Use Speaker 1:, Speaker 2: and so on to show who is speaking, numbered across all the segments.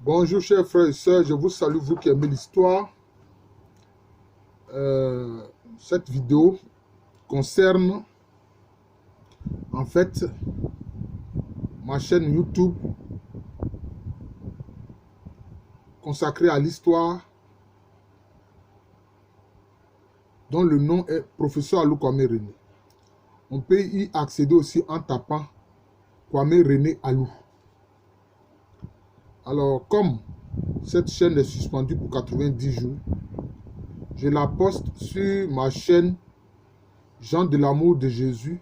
Speaker 1: Bonjour chers frères et sœurs, je vous salue, vous qui aimez l'histoire. Cette vidéo concerne en fait ma chaîne YouTube consacrée à l'histoire dont le nom est Professeur Alou Kwame René. On peut y accéder aussi en tapant Kwame René Alou. Alors, comme cette chaîne est suspendue pour 90 jours, je la poste sur ma chaîne Jean de l'amour de Jésus,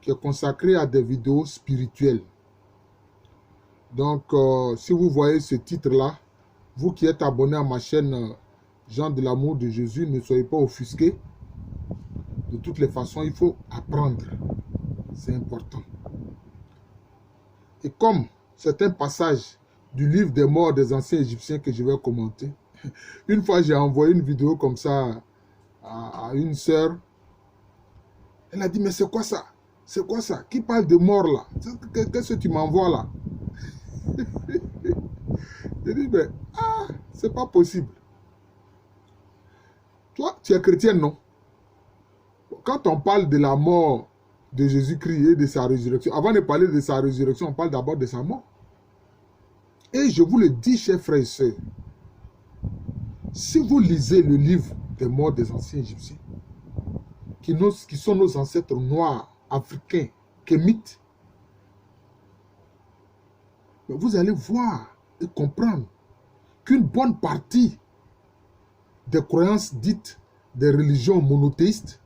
Speaker 1: qui est consacrée à des vidéos spirituelles. Donc, si vous voyez ce titre-là, vous qui êtes abonné à ma chaîne Jean de l'amour de Jésus, ne soyez pas offusqués. De toutes les façons, il faut apprendre. C'est important. Et comme c'est un passage du livre des morts des anciens Égyptiens que je vais commenter, une fois j'ai envoyé une vidéo comme ça à une sœur. Elle a dit, mais c'est quoi ça? C'est quoi ça? Qui parle de mort là? Qu'est-ce que tu m'envoies là? J'ai dit, mais c'est pas possible. Toi, tu es chrétien, non? Quand on parle de la mort de Jésus-Christ et de sa résurrection, avant de parler de sa résurrection, on parle d'abord de sa mort. Et je vous le dis, chers frères et sœurs, si vous lisez le livre des morts des anciens Égyptiens, qui sont nos ancêtres noirs, africains, kémites, vous allez voir et comprendre qu'une bonne partie des croyances dites des religions monothéistes,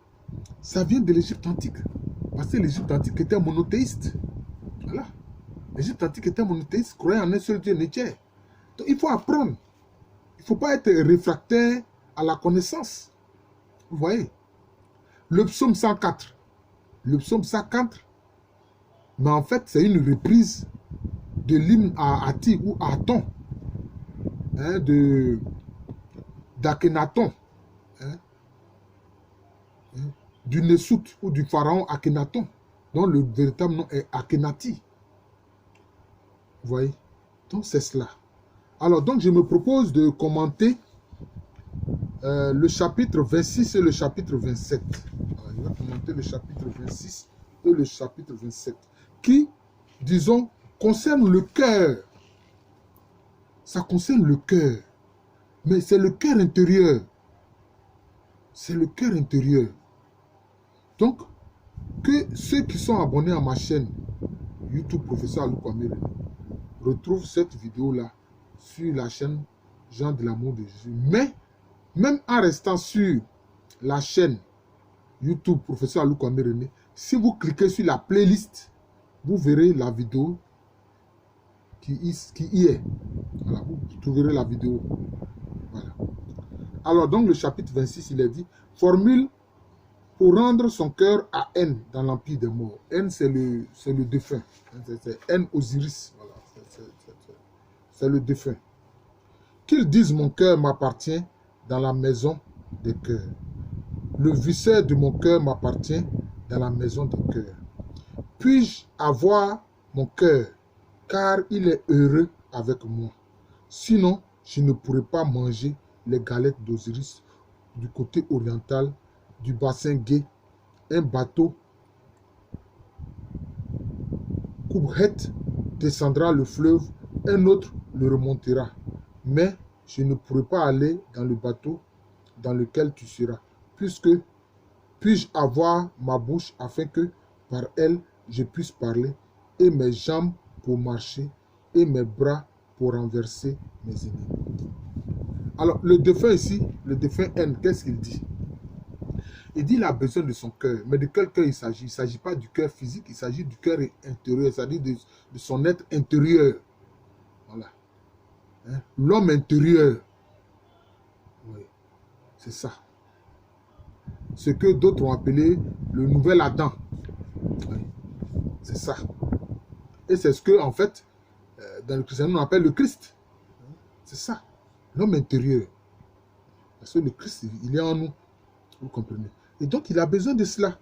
Speaker 1: ça vient de l'Égypte antique. Parce que l'Égypte antique était monothéiste. Voilà. L'Égypte antique était monothéiste, croyait en un seul Dieu, Nétier. Donc il faut apprendre. Il ne faut pas être réfractaire à la connaissance. Vous voyez. Le psaume 104. Le psaume 104, mais en fait, c'est une reprise de l'hymne à Ati ou à Aton, hein, d'Akhenaton, hein, du Nessout ou du pharaon Akhenaton, dont le véritable nom est Akhenati. Vous voyez? Donc c'est cela. Alors donc je me propose de commenter le chapitre 26 et le chapitre 27. Alors, je vais commenter le chapitre 26 et le chapitre 27, qui, disons, concerne le cœur. Ça concerne le cœur. Mais c'est le cœur intérieur. C'est le cœur intérieur. Donc, que ceux qui sont abonnés à ma chaîne YouTube Professeur Alou Kwame René retrouvent cette vidéo-là sur la chaîne Jean de l'amour de Jésus. Mais, même en restant sur la chaîne YouTube Professeur Alou Kwame René, si vous cliquez sur la playlist, vous verrez la vidéo qui y est. Voilà, vous trouverez la vidéo. Voilà. Alors, donc, le chapitre 26, il est dit, formule pour rendre son cœur à N dans l'empire des morts. N, c'est le défunt. C'est N Osiris. Voilà. C'est le défunt. Qu'ils disent mon cœur m'appartient dans la maison des cœurs. Le viscère de mon cœur m'appartient dans la maison des cœurs. Puis-je avoir mon cœur, car il est heureux avec moi. Sinon, je ne pourrais pas manger les galettes d'Osiris du côté oriental du bassin gay. Un bateau Koubhet descendra le fleuve, un autre le remontera. Mais je ne pourrai pas aller dans le bateau dans lequel tu seras, puisque puis-je avoir ma bouche afin que par elle je puisse parler, et mes jambes pour marcher, et mes bras pour renverser mes ennemis. Alors, le défunt ici, le défunt N, qu'est-ce qu'il dit? Il dit qu'il a besoin de son cœur. Mais de quel cœur il s'agit? Il ne s'agit pas du cœur physique, il s'agit du cœur intérieur, c'est-à-dire de son être intérieur. Voilà. Hein? L'homme intérieur. Oui, c'est ça. Ce que d'autres ont appelé le nouvel Adam. Oui, c'est ça. Et c'est ce que, en fait, dans le christianisme, on appelle le Christ. C'est ça. L'homme intérieur. Parce que le Christ, il est en nous. Vous comprenez? Et donc, il a besoin de cela.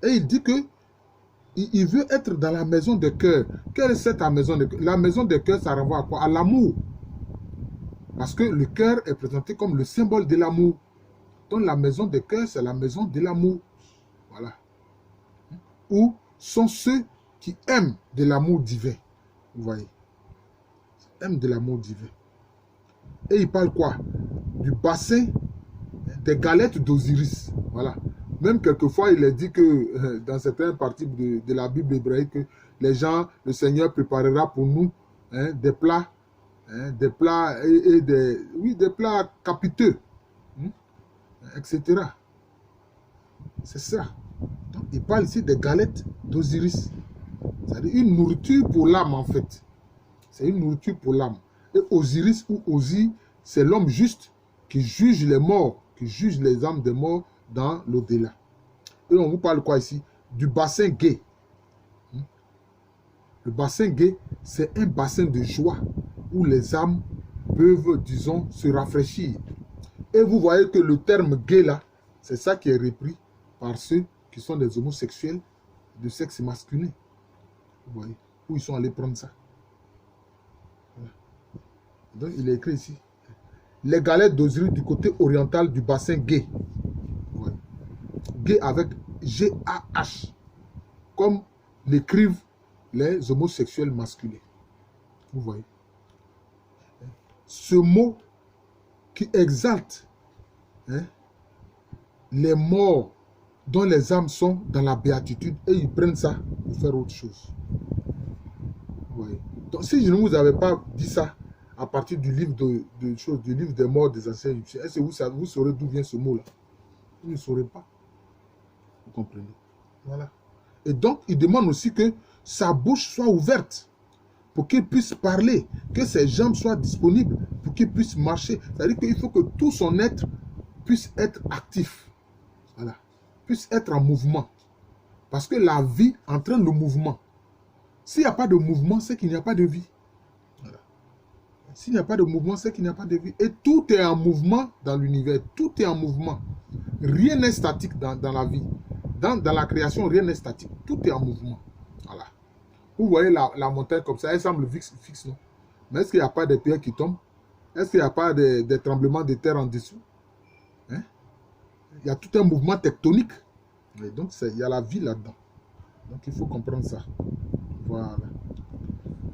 Speaker 1: Et il dit que il veut être dans la maison de cœur. Quelle est cette maison de cœur? La maison de cœur, ça renvoie à quoi? À l'amour. Parce que le cœur est présenté comme le symbole de l'amour. Donc la maison des cœurs, c'est la maison de l'amour. Voilà. Où sont ceux qui aiment de l'amour divin. Vous voyez. Aiment de l'amour divin. Et il parle quoi? Du bassin des galettes d'Osiris. Voilà. Même quelquefois, il est dit que dans certaines parties de la Bible hébraïque, que les gens, le Seigneur préparera pour nous des plats, et des plats capiteux, etc. C'est ça. Donc, il parle ici des galettes d'Osiris. C'est-à-dire une nourriture pour l'âme, en fait. C'est une nourriture pour l'âme. Et Osiris ou Osi, c'est l'homme juste qui juge les morts, qui juge les âmes des morts dans l'au-delà. Et on vous parle quoi ici? Du bassin gay. Le bassin gay, c'est un bassin de joie où les âmes peuvent, disons, se rafraîchir. Et vous voyez que le terme gay là, c'est ça qui est repris par ceux qui sont des homosexuels de sexe masculin. Vous voyez, où ils sont allés prendre ça. Voilà. Donc il est écrit ici. Les galettes d'Osiris du côté oriental du bassin gay. Voilà. Gay avec G-A-H. Comme l'écrivent les homosexuels masculins. Vous voyez. Ce mot qui exalte les morts dont les âmes sont dans la béatitude et ils prennent ça pour faire autre chose. Vous voyez. Donc si je ne vous avais pas dit ça à partir du livre du livre des morts des anciens Égyptiens, est-ce que vous saurez d'où vient ce mot-là? Vous ne saurez pas. Vous comprenez? Voilà. Et donc, il demande aussi que sa bouche soit ouverte pour qu'il puisse parler, que ses jambes soient disponibles pour qu'il puisse marcher. C'est-à-dire qu'il faut que tout son être puisse être actif. Voilà. Puisse être en mouvement. Parce que la vie entraîne le mouvement. S'il n'y a pas de mouvement, c'est qu'il n'y a pas de vie. Voilà. S'il n'y a pas de mouvement, c'est qu'il n'y a pas de vie. Et tout est en mouvement dans l'univers. Tout est en mouvement. Rien n'est statique dans la vie. Dans la création, rien n'est statique. Tout est en mouvement. Voilà. Vous voyez la montagne comme ça, elle semble fixe, non? Mais est-ce qu'il n'y a pas des pierres qui tombent? Est-ce qu'il n'y a pas des tremblements de terre en dessous? Il y a tout un mouvement tectonique. Et donc, il y a la vie là-dedans. Donc, il faut comprendre ça. Voilà.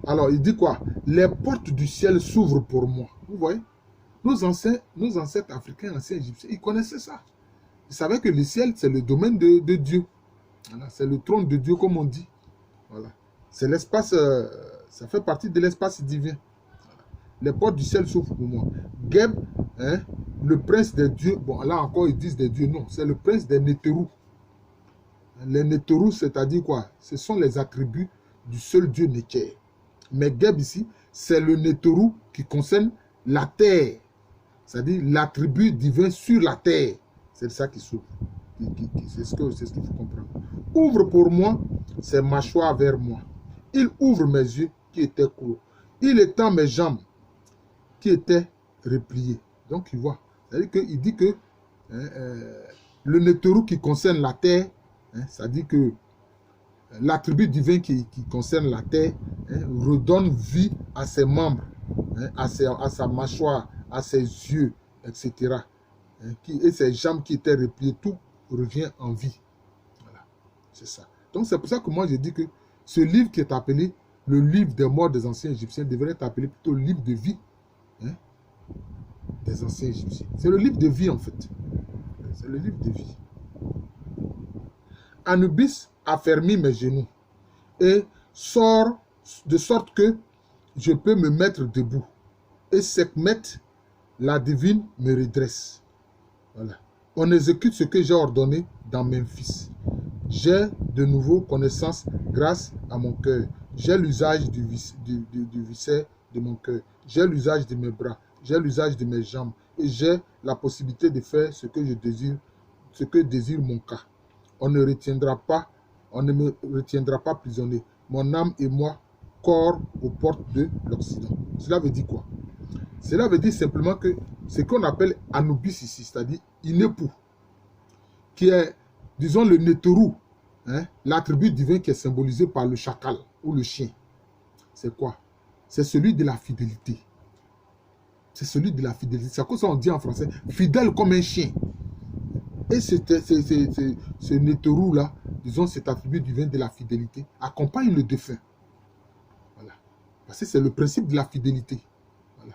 Speaker 1: Alors, il dit quoi? Les portes du ciel s'ouvrent pour moi. Vous voyez? Nos ancêtres africains, anciens égyptiens, ils connaissaient ça. Ils savaient que le ciel, c'est le domaine de Dieu. Voilà, c'est le trône de Dieu, comme on dit. Voilà. C'est l'espace, ça fait partie de l'espace divin. Voilà. Les portes du ciel s'ouvrent pour moi. Geb, le prince des dieux, bon là encore ils disent des dieux, non, c'est le prince des Néterous. Les Néterous, c'est-à-dire quoi? Ce sont les attributs du seul Dieu Néter. Mais Geb ici, c'est le Néterou qui concerne la terre. C'est-à-dire l'attribut divin sur la terre. C'est ça qui s'ouvre. C'est ce qu'il faut comprendre. Ouvre pour moi ses mâchoires vers moi. Il ouvre mes yeux qui étaient clos. Il étend mes jambes qui étaient repliées. Donc il voit. C'est-à-dire qu'il dit que le Néterou qui concerne la terre, c'est-à-dire que l'attribut divin qui concerne la terre redonne vie à ses membres, à sa mâchoire, à ses yeux, etc. Et ses jambes qui étaient repliées, tout revient en vie. Voilà, c'est ça. Donc c'est pour ça que moi je dis que ce livre qui est appelé le livre des morts des anciens Égyptiens devrait être appelé plutôt le livre de vie des anciens Égyptiens. C'est le livre de vie en fait. C'est le livre de vie. Anubis affermit mes genoux et sort de sorte que je peux me mettre debout. Et Sekhmet, la divine, me redresse. Voilà. On exécute ce que j'ai ordonné dans Memphis. J'ai de nouveau connaissance grâce à mon cœur. J'ai l'usage du viscère de mon cœur. J'ai l'usage de mes bras. J'ai l'usage de mes jambes. Et j'ai la possibilité de faire ce que je désire, ce que désire mon cas. On ne me retiendra pas prisonnier. Mon âme et moi, corps aux portes de l'Occident. Cela veut dire quoi? Cela veut dire simplement que ce qu'on appelle Anubis ici, c'est-à-dire Inepu, qui est, disons, le Néterou, l'attribut divin qui est symbolisé par le chacal ou le chien. C'est quoi? C'est celui de la fidélité. c'est celui de la fidélité. C'est à cause ça on dit en français, fidèle comme un chien. Et ce Néterou-là, disons cet attribut divin de la fidélité, accompagne le défunt. Voilà. Parce que c'est le principe de la fidélité. Voilà.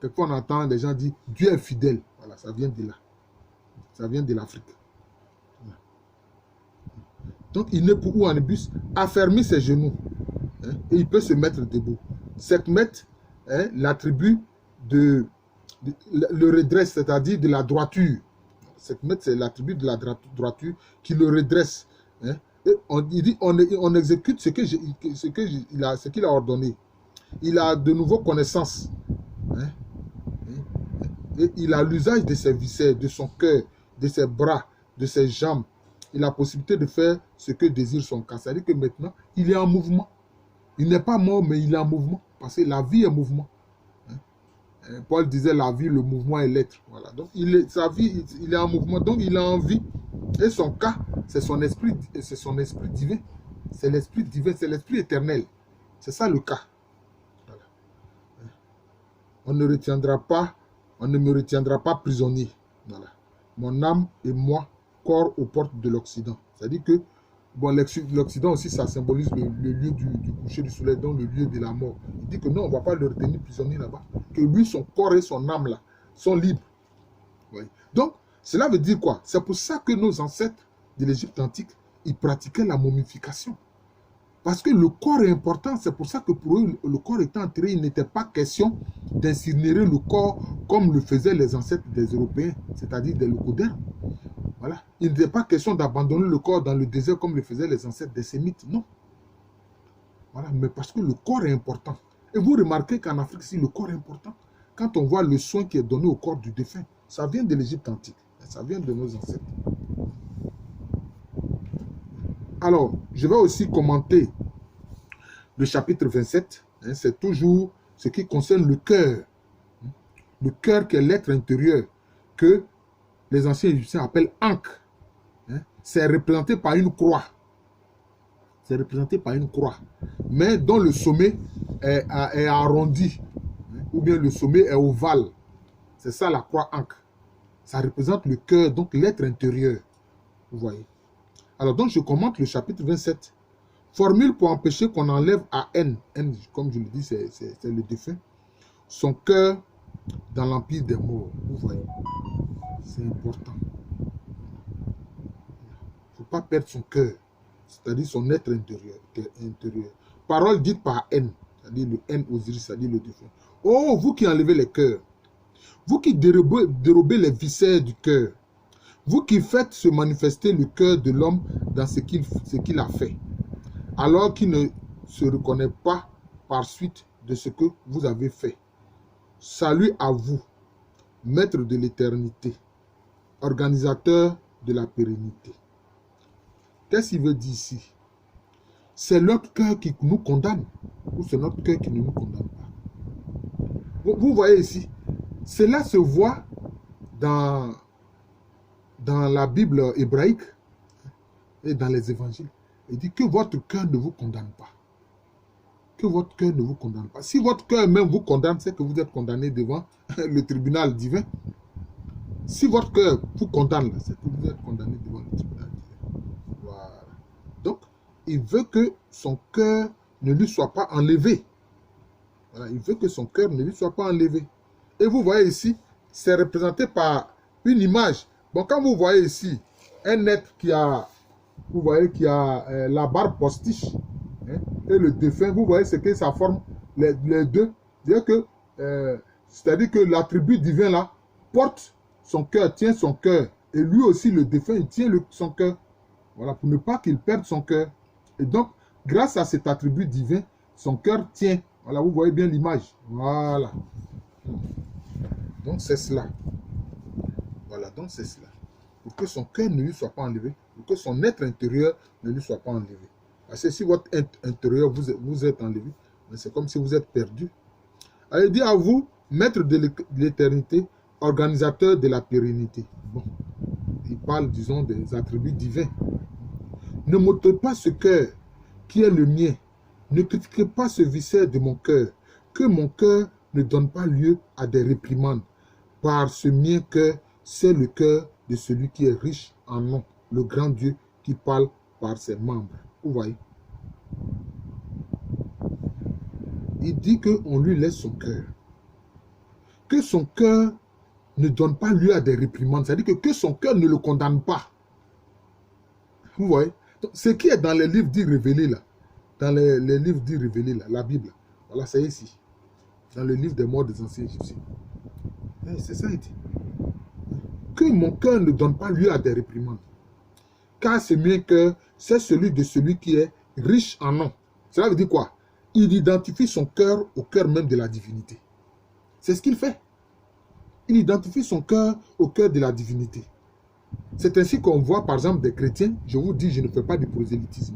Speaker 1: Quelquefois on entend des gens dire, Dieu est fidèle. Voilà, ça vient de là. Ça vient de l'Afrique. Voilà. Donc il n'est pour Ouanubis affermir ses genoux. Hein, et il peut se mettre debout. Sekhmet, hein, l'attribut le redresse, c'est-à-dire de la droiture. Sekhmet, c'est l'attribut de la droiture qui le redresse. Hein. Et il dit, on exécute ce qu'il a ordonné. Il a de nouveau connaissance. Hein. Et il a l'usage de ses viscères, de son cœur, de ses bras, de ses jambes. Il a la possibilité de faire ce que désire son cœur. C'est-à-dire que maintenant, il est en mouvement. Il n'est pas mort, mais il est en mouvement. Parce que la vie est mouvement. Hein? Paul disait la vie, le mouvement et l'être. Voilà. Donc, sa vie, il est en mouvement. Donc, il a envie. Et son cas, c'est son esprit divin. C'est l'esprit divin, c'est l'esprit éternel. C'est ça le cas. Voilà. On ne me retiendra pas prisonnier. Voilà. Mon âme et moi, corps aux portes de l'Occident. C'est-à-dire que bon, l'Occident aussi, ça symbolise le lieu du coucher du soleil, donc le lieu de la mort. Il dit que non, on ne va pas le retenir prisonnier là-bas. Que lui, son corps et son âme là, sont libres. Oui. Donc, cela veut dire quoi? C'est pour ça que nos ancêtres de l'Égypte antique, ils pratiquaient la momification. Parce que le corps est important, c'est pour ça que pour eux, le corps étant enterré, il n'était pas question d'incinérer le corps comme le faisaient les ancêtres des Européens, c'est-à-dire des Locodères. Voilà. Il n'était pas question d'abandonner le corps dans le désert comme le faisaient les ancêtres des Sémites, non. Voilà, mais parce que le corps est important. Et vous remarquez qu'en Afrique, si le corps est important, quand on voit le soin qui est donné au corps du défunt, ça vient de l'Égypte antique, ça vient de nos ancêtres. Alors, je vais aussi commenter le chapitre 27. Hein, c'est toujours ce qui concerne le cœur. Le cœur qui est l'être intérieur, que les anciens Égyptiens appellent Ankh. Hein, c'est représenté par une croix. C'est représenté par une croix. Mais dont le sommet est arrondi. Hein, ou bien le sommet est ovale. C'est ça la croix Ankh. Ça représente le cœur, donc l'être intérieur. Vous voyez. Alors, donc, je commente le chapitre 27. Formule pour empêcher qu'on enlève à N. N, comme je le dis, c'est le défunt. Son cœur dans l'empire des morts. Vous voyez. C'est important. Il ne faut pas perdre son cœur. C'est-à-dire son être intérieur. Parole dite par N. C'est-à-dire le N Osiris, c'est-à-dire le défunt. Oh, vous qui enlevez les cœurs. Vous qui dérobez les viscères du cœur. Vous qui faites se manifester le cœur de l'homme dans ce qu'il a fait, alors qu'il ne se reconnaît pas par suite de ce que vous avez fait. Salut à vous, maître de l'éternité, organisateur de la pérennité. Qu'est-ce qu'il veut dire ici? C'est notre cœur qui nous condamne, ou c'est notre cœur qui ne nous condamne pas? Vous voyez ici, cela se voit dans la Bible hébraïque et dans les évangiles. Il dit que votre cœur ne vous condamne pas. Que votre cœur ne vous condamne pas. Si votre cœur même vous condamne, c'est que vous êtes condamné devant le tribunal divin. Si votre cœur vous condamne, c'est que vous êtes condamné devant le tribunal divin. Voilà. Donc, il veut que son cœur ne lui soit pas enlevé. Voilà. Il veut que son cœur ne lui soit pas enlevé. Et vous voyez ici, c'est représenté par une image. Bon, quand vous voyez ici un être qui a, vous voyez, qui a la barbe postiche, hein, et le défunt, vous voyez ce que ça forme, les deux. C'est-à-dire que l'attribut divin là porte son cœur, tient son cœur. Et lui aussi, le défunt, il tient son cœur. Voilà, pour ne pas qu'il perde son cœur. Et donc, grâce à cet attribut divin, son cœur tient. Voilà, vous voyez bien l'image. Voilà. Donc, c'est cela. Voilà, donc c'est cela. Pour que son cœur ne lui soit pas enlevé, pour que son être intérieur ne lui soit pas enlevé. Parce que si votre être intérieur vous êtes enlevé, c'est comme si vous êtes perdu. Allez, dit à vous, maître de l'éternité, organisateur de la pérennité. Bon, il parle, disons, des attributs divins. Ne m'ôtez pas ce cœur qui est le mien. Ne critiquez pas ce viscère de mon cœur. Que mon cœur ne donne pas lieu à des réprimandes. Par ce mien cœur, c'est le cœur de celui qui est riche en nom, le grand Dieu qui parle par ses membres. Vous voyez? Il dit qu'on lui laisse son cœur. Que son cœur ne donne pas lieu à des réprimandes. C'est-à-dire que son cœur ne le condamne pas. Vous voyez? Donc, ce qui est dans les livres dits révélés là, dans les livres dits révélés là, la Bible, voilà, c'est ici. Dans le livre des morts des anciens Égyptiens. C'est ça, il dit. Que mon cœur ne donne pas lieu à des réprimandes. Car ce mien cœur, c'est celui de celui qui est riche en nom. Cela veut dire quoi? Il identifie son cœur au cœur même de la divinité. C'est ce qu'il fait. Il identifie son cœur au cœur de la divinité. C'est ainsi qu'on voit, par exemple, des chrétiens. Je vous dis, je ne fais pas du prosélytisme.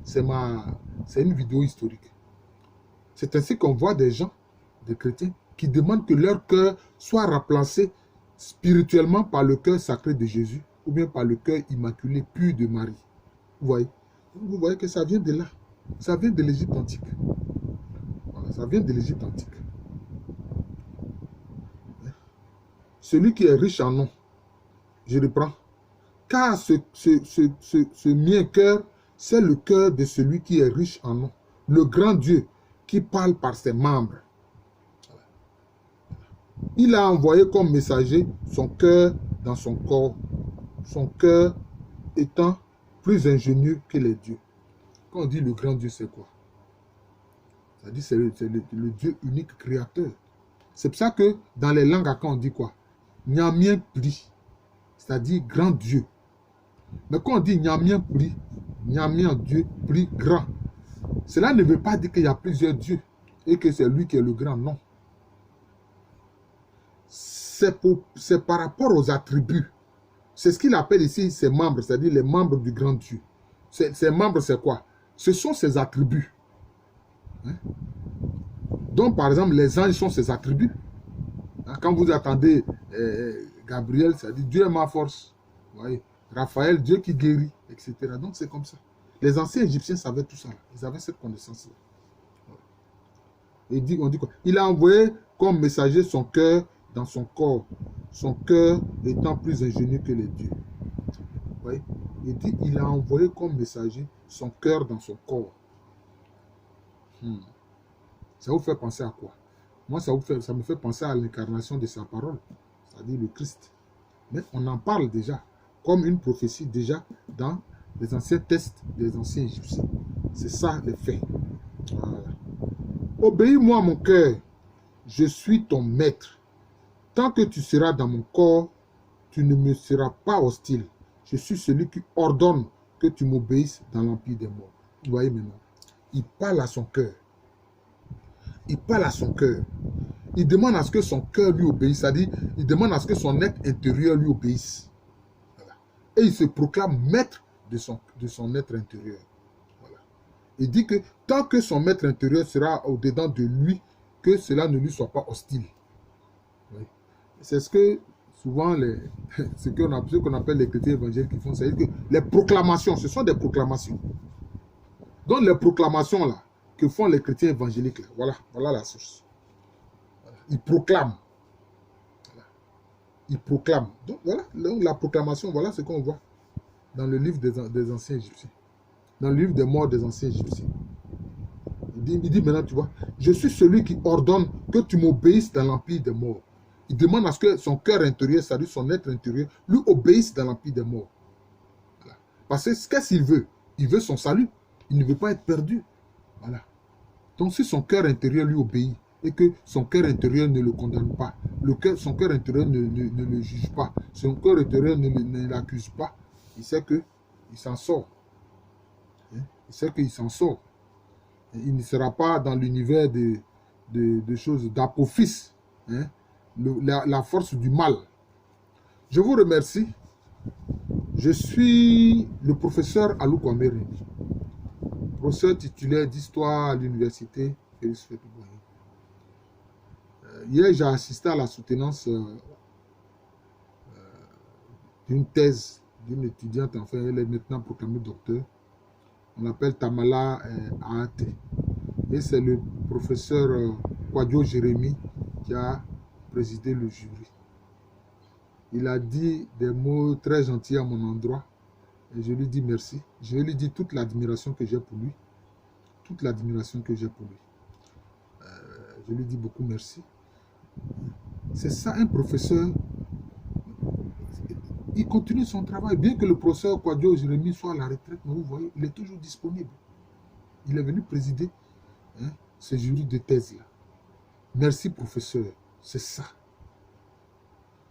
Speaker 1: C'est une vidéo historique. C'est ainsi qu'on voit des gens, des chrétiens, qui demandent que leur cœur soit remplacé spirituellement par le cœur sacré de Jésus ou bien par le cœur immaculé pur de Marie. Vous voyez que ça vient de là. Ça vient de l'Égypte antique. Voilà, ça vient de l'Égypte antique. Celui qui est riche en nom, je reprends. Car ce mien cœur, c'est le cœur de celui qui est riche en nom. Le grand Dieu qui parle par ses membres. Il a envoyé comme messager son cœur dans son corps. Son cœur étant plus ingénieux que les dieux. Quand on dit le grand Dieu, c'est quoi? C'est-à-dire c'est le Dieu unique créateur. C'est pour ça que dans les langues à quand on dit quoi? Nyamien pli, c'est-à-dire grand Dieu. Mais quand on dit Nyamien pli, Nyamien Dieu pli grand, cela ne veut pas dire qu'il y a plusieurs dieux et que c'est lui qui est le grand, non. C'est par rapport aux attributs. C'est ce qu'il appelle ici ses membres, c'est-à-dire les membres du grand Dieu. Ses membres, c'est quoi? Ce sont ses attributs. Hein? Donc, par exemple, les anges sont ses attributs. Hein? Quand vous attendez Gabriel, c'est-à-dire Dieu est ma force. Vous voyez? Raphaël, Dieu qui guérit, etc. Donc, c'est comme ça. Les anciens Égyptiens savaient tout ça. Ils avaient cette connaissance-là. On dit quoi? Il a envoyé comme messager son cœur dans son corps. Son cœur étant plus ingénieux que les dieux. Vous voyez? Il dit, il a envoyé comme messager son cœur dans son corps. Ça vous fait penser à quoi? Moi, ça me fait penser à l'incarnation de sa parole, c'est-à-dire le Christ. Mais on en parle déjà, comme une prophétie déjà dans les anciens textes des anciens Égyptiens. C'est ça les faits. Voilà. Obéis-moi, mon cœur, je suis ton maître. Tant que tu seras dans mon corps, tu ne me seras pas hostile. Je suis celui qui ordonne que tu m'obéisses dans l'empire des morts. Vous voyez maintenant, il parle à son cœur. Il parle à son cœur. Il demande à ce que son cœur lui obéisse. C'est-à-dire, il demande à ce que son être intérieur lui obéisse. Voilà. Et il se proclame maître de son être intérieur. Voilà. Il dit que tant que son maître intérieur sera au-dedans de lui, que cela ne lui soit pas hostile. Oui. C'est ce que souvent ce qu'on appelle les chrétiens évangéliques qui font. C'est-à-dire que les proclamations, ce sont des proclamations. Donc les proclamations là, que font les chrétiens évangéliques, là, voilà la source. Voilà. Ils proclament. Voilà. Ils proclament. Donc voilà, la proclamation, voilà ce qu'on voit dans le livre des anciens Égyptiens. Dans le livre des morts des anciens Égyptiens. Il dit maintenant, tu vois, je suis celui qui ordonne que tu m'obéisses dans l'empire des morts. Il demande à ce que son cœur intérieur, c'est-à-dire son être intérieur, lui obéisse dans l'empire des morts. Voilà. Parce que qu'est-ce qu'il veut? Il veut son salut. Il ne veut pas être perdu. Voilà. Donc si son cœur intérieur lui obéit et que son cœur intérieur ne le condamne pas, son cœur intérieur ne le juge pas, son cœur intérieur ne l'accuse pas, il sait qu'il s'en sort. Hein? Il sait qu'il s'en sort. Et il ne sera pas dans l'univers de choses d'Apophis, hein? La force du mal. Je vous remercie. Je suis le professeur Alou Kwambere, professeur titulaire d'histoire à l'université Félix Houphouët-Boigny. Hier, j'ai assisté à la soutenance d'une thèse d'une étudiante, enfin, elle est maintenant proclamée docteur. On l'appelle Tamala Aate. Et c'est le professeur Kwadjo Jérémy qui a présidé le jury. Il a dit des mots très gentils à mon endroit et je lui dis merci. Je lui dis toute l'admiration que j'ai pour lui. Toute l'admiration que j'ai pour lui. Je lui dis beaucoup merci. C'est ça un professeur. Il continue son travail. Bien que le professeur Kouadio Jérémie soit à la retraite, mais vous voyez, il est toujours disponible. Il est venu présider ce jury de thèse-là. Merci professeur. C'est ça.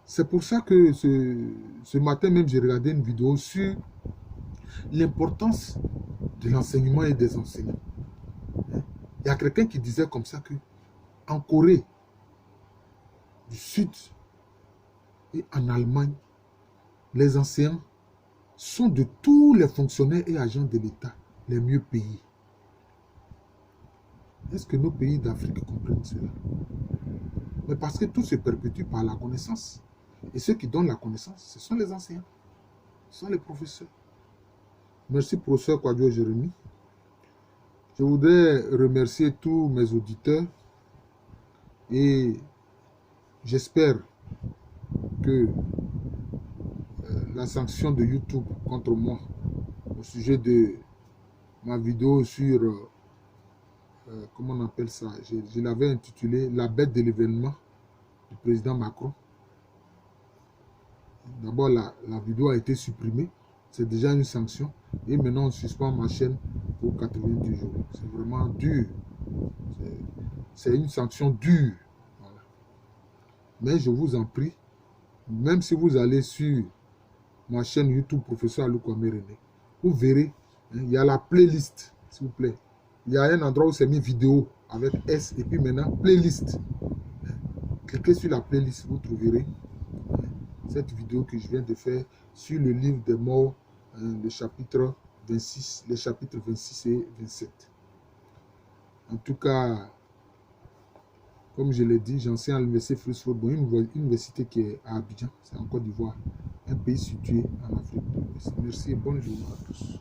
Speaker 1: C'est pour ça que ce matin même, j'ai regardé une vidéo sur l'importance de l'enseignement et des enseignants. Il y a quelqu'un qui disait comme ça que en Corée du Sud et en Allemagne, les enseignants sont de tous les fonctionnaires et agents de l'État les mieux payés. Est-ce que nos pays d'Afrique comprennent cela? Mais parce que tout se perpétue par la connaissance. Et ceux qui donnent la connaissance, ce sont les enseignants. Ce sont les professeurs. Merci, professeur Kouadio Jérémie. Je voudrais remercier tous mes auditeurs et j'espère que la sanction de YouTube contre moi au sujet de ma vidéo sur, comment on appelle ça, je l'avais intitulé « La bête de l'événement » du président Macron. D'abord, la vidéo a été supprimée. C'est déjà une sanction. Et maintenant, on suspend ma chaîne pour 90 jours. C'est vraiment dur. C'est une sanction dure. Voilà. Mais je vous en prie, même si vous allez sur ma chaîne YouTube, Professeur Alou Kwame René, vous verrez, il y a la playlist, s'il vous plaît. Il y a un endroit où c'est mis vidéo avec S et puis maintenant playlist. Cliquez sur la playlist, vous trouverez cette vidéo que je viens de faire sur le livre des morts, le chapitre 26, les chapitres 26 et 27. En tout cas, comme je l'ai dit, j'enseigne à l'université Félix Faure-Boin, une université qui est à Abidjan, c'est en Côte d'Ivoire, un pays situé en Afrique de l'Ouest. Merci et bonne journée à tous.